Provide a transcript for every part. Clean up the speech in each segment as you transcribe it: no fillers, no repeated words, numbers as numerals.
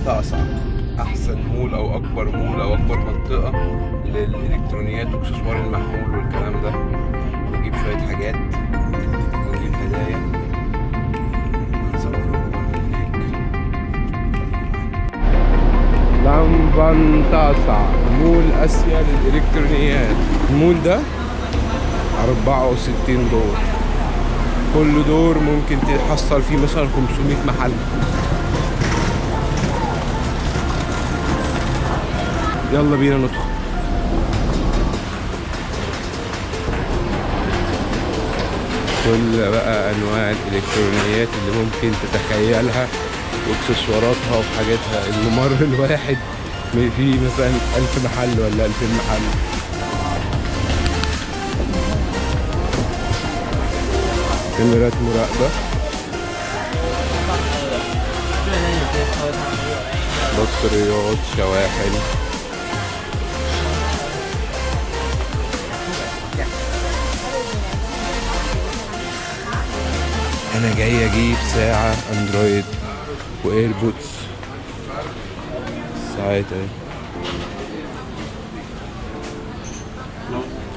طعسع، احسن مول او اكبر مول او اكبر منطقه للالكترونيات واكسسوار المحمول والكلام ده. نجيب شويه حاجات ونجيب هدايا. هنصور لكم هناك. لامبان طعسع، مول اسيا للالكترونيات. المول ده 64 دور، كل دور ممكن تحصل فيه مثلا 500 محل. يلا بينا ندخل. كل بقى انواع الالكترونيات اللي ممكن تتخيلها واكسسواراتها وحاجاتها. الممر الواحد فيه مثلا 1000 محل ولا 2000 محل. كاميرات مراقبة، بطاريات، شواحن. انا جاي اجيب ساعة اندرويد وايربودز. ساعات اهي.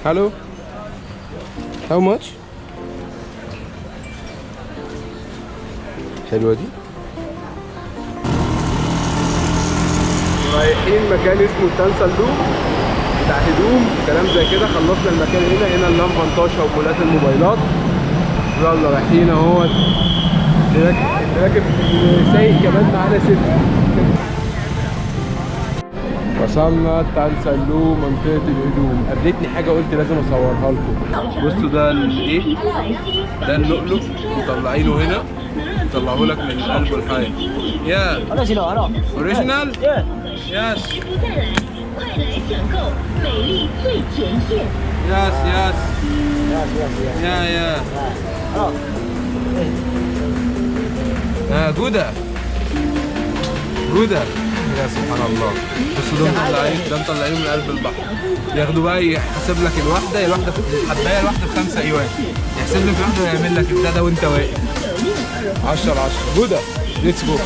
هلو، how much؟ حلوة دي. رايحين مكان اسمه تانسالو بتاع هدوم كلام زي كده. خلصنا المكان هنا اللامبانطاشة ومولات الموبايلات. يلا رايحين اهوت. راكب سايق كمان معانا ست. وصلنا تانسالو منطقة الهدوم. قابلتني حاجة قلت لازم اصورها لكم. بصوا ده الايه؟ ده اللؤلؤ مطلعينه هنا. طلعوه لك من قلب الحي. يا اوريجينال؟ يس يا جودة يا سبحان الله. بصوا ده مطلعينه من قلب البحر. ياخدوا بقى يحسب لك الواحدة الحباية الواحدة ب5 ايوان. يحسب لك الواحدة ويعمل لك البتاع ده وانت واقف. 10/10. جودة ليتس جو.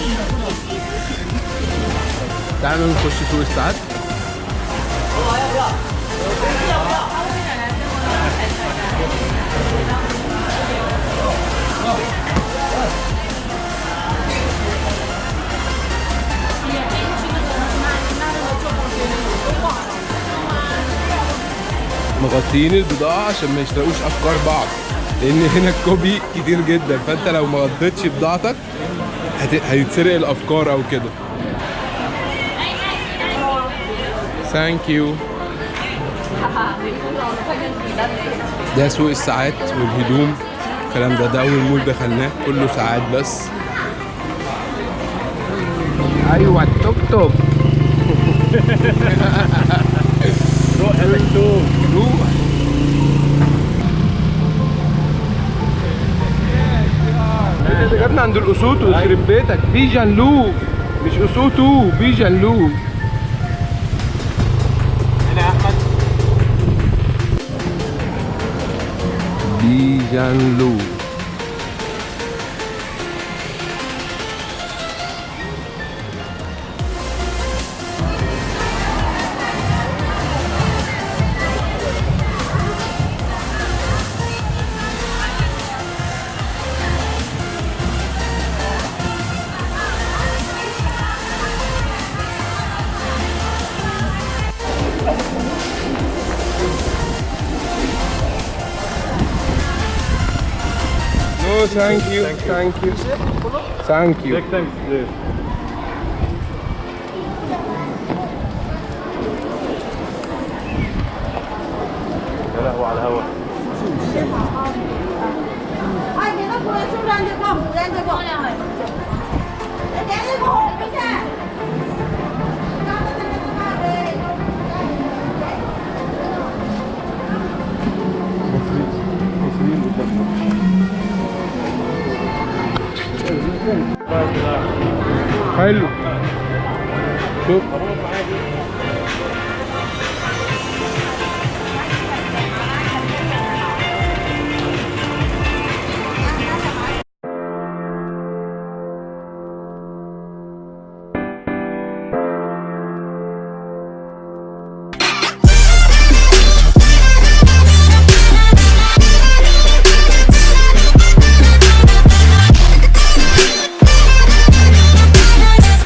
تعالوا نخش سوق الساعات. مغطيين البضاعة عشان ما يشتروش افكار بعض، لان هنا الكوبي كتير جدا. فانت لو ما غطيتش بضاعتك هيتسرق الافكار او كده. ثانك يو. ده سوق الساعات والهدوم الكلام ده اول مول دخلناه، كله ساعات بس. ايوه التوك توك. روح يا بنتو روح. انت جبنا عند الاسود ويخرب بيتك. بيجان لو مش اسوتو، بيجان لو. هنا يا احمد بيجان لو. No, thank you. يا لهوي على الهوا. حلو. شوف